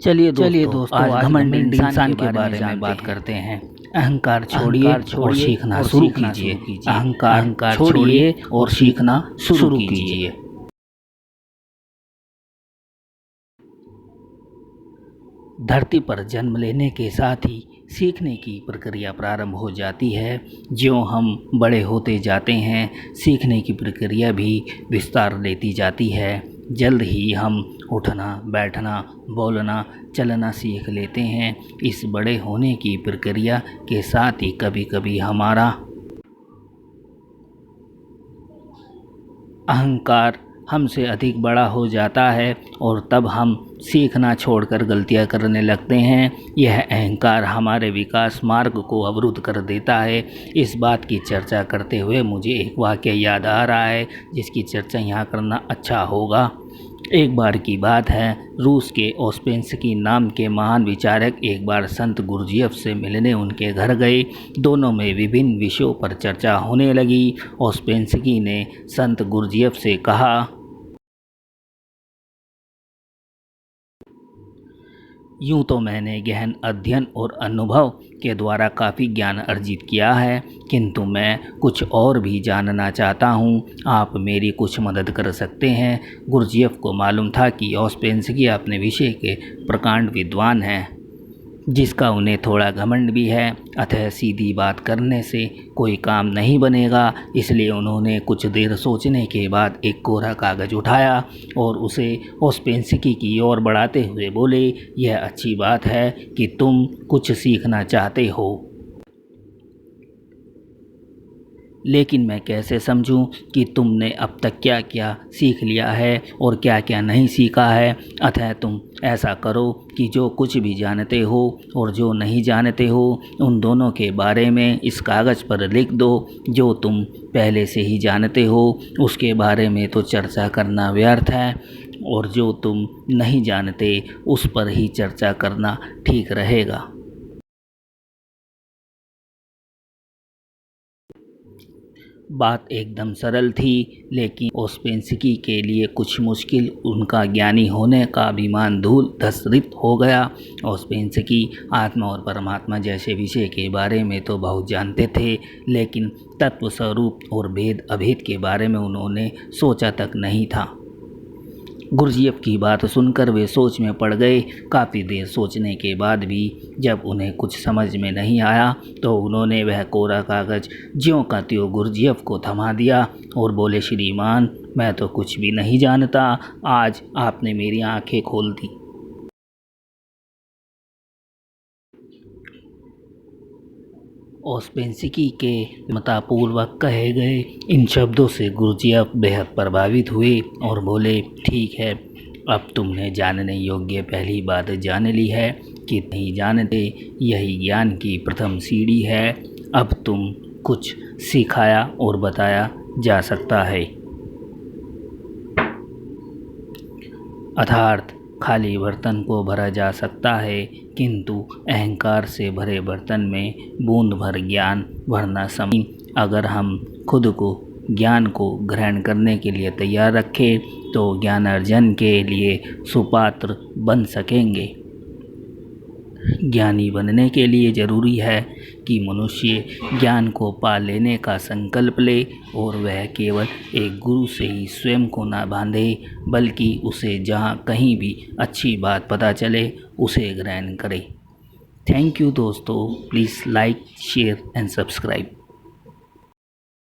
चलिए दोस्तों आज घमंड इंसान के बारे में बात करते हैं। अहंकार छोड़िए और सीखना शुरू कीजिए। अहंकार छोड़िए और सीखना शुरू कीजिए। धरती पर जन्म लेने के साथ ही सीखने की प्रक्रिया प्रारंभ हो जाती है। ज्यों हम बड़े होते जाते हैं, सीखने की प्रक्रिया भी विस्तार लेती जाती है। जल्द ही हम उठना, बैठना, बोलना, चलना सीख लेते हैं। इस बड़े होने की प्रक्रिया के साथ ही कभी कभी हमारा अहंकार हमसे अधिक बड़ा हो जाता है और तब हम सीखना छोड़कर गलतियां करने लगते हैं। यह अहंकार हमारे विकास मार्ग को अवरुद्ध कर देता है। इस बात की चर्चा करते हुए मुझे एक वाक़या याद आ रहा है जिसकी चर्चा यहाँ करना अच्छा होगा। एक बार की बात है, रूस के ओस्पेंस्की नाम के महान विचारक एक बार संत गुरजियफ से मिलने उनके घर गए। दोनों में विभिन्न विषयों पर चर्चा होने लगी। ओस्पेंस्की ने संत गुरजियफ से कहा, यूँ तो मैंने गहन अध्ययन और अनुभव के द्वारा काफ़ी ज्ञान अर्जित किया है, किंतु मैं कुछ और भी जानना चाहता हूँ। आप मेरी कुछ मदद कर सकते हैं। गुरजियफ को मालूम था कि ओस्पेंस्की अपने विषय के प्रकांड विद्वान हैं, जिसका उन्हें थोड़ा घमंड भी है। अतः सीधी बात करने से कोई काम नहीं बनेगा। इसलिए उन्होंने कुछ देर सोचने के बाद एक कोरा कागज़ उठाया और उसे ओस्पेंस्की की ओर बढ़ाते हुए बोले, यह अच्छी बात है कि तुम कुछ सीखना चाहते हो, लेकिन मैं कैसे समझूं कि तुमने अब तक क्या क्या सीख लिया है और क्या क्या नहीं सीखा है। अतः तुम ऐसा करो कि जो कुछ भी जानते हो और जो नहीं जानते हो, उन दोनों के बारे में इस कागज़ पर लिख दो। जो तुम पहले से ही जानते हो उसके बारे में तो चर्चा करना व्यर्थ है, और जो तुम नहीं जानते उस पर ही चर्चा करना ठीक रहेगा। बात एकदम सरल थी, लेकिन ओस्पेंस्की के लिए कुछ मुश्किल। उनका ज्ञानी होने का अभिमान धूल धूसरित हो गया। ओस्पेंस्की आत्मा और परमात्मा जैसे विषय के बारे में तो बहुत जानते थे, लेकिन तत्व स्वरूप और भेद अभेद के बारे में उन्होंने सोचा तक नहीं था। गुरजियफ की बात सुनकर वे सोच में पड़ गए। काफ़ी देर सोचने के बाद भी जब उन्हें कुछ समझ में नहीं आया तो उन्होंने वह कोरा कागज़ ज्यों का त्यों गुरजियफ को थमा दिया और बोले, श्रीमान, मैं तो कुछ भी नहीं जानता। आज आपने मेरी आंखें खोल दी। ओस्पेंस्की के मतापूर्वक कहे गए इन शब्दों से गुरजियफ बेहद प्रभावित हुए और बोले, ठीक है, अब तुमने जानने योग्य पहली बात जान ली है कि नहीं जानते यही ज्ञान की प्रथम सीढ़ी है। अब तुम कुछ सिखाया और बताया जा सकता है। अर्थात खाली बर्तन को भरा जा सकता है, किंतु अहंकार से भरे बर्तन में बूंद भर ज्ञान भरना संभव। अगर हम खुद को ज्ञान को ग्रहण करने के लिए तैयार रखें तो ज्ञान अर्जन के लिए सुपात्र बन सकेंगे। ज्ञानी बनने के लिए ज़रूरी है कि मनुष्य ज्ञान को पा लेने का संकल्प ले और वह केवल एक गुरु से ही स्वयं को ना बांधे, बल्कि उसे जहाँ कहीं भी अच्छी बात पता चले उसे ग्रहण करे। थैंक यू दोस्तों। Please like, share and subscribe.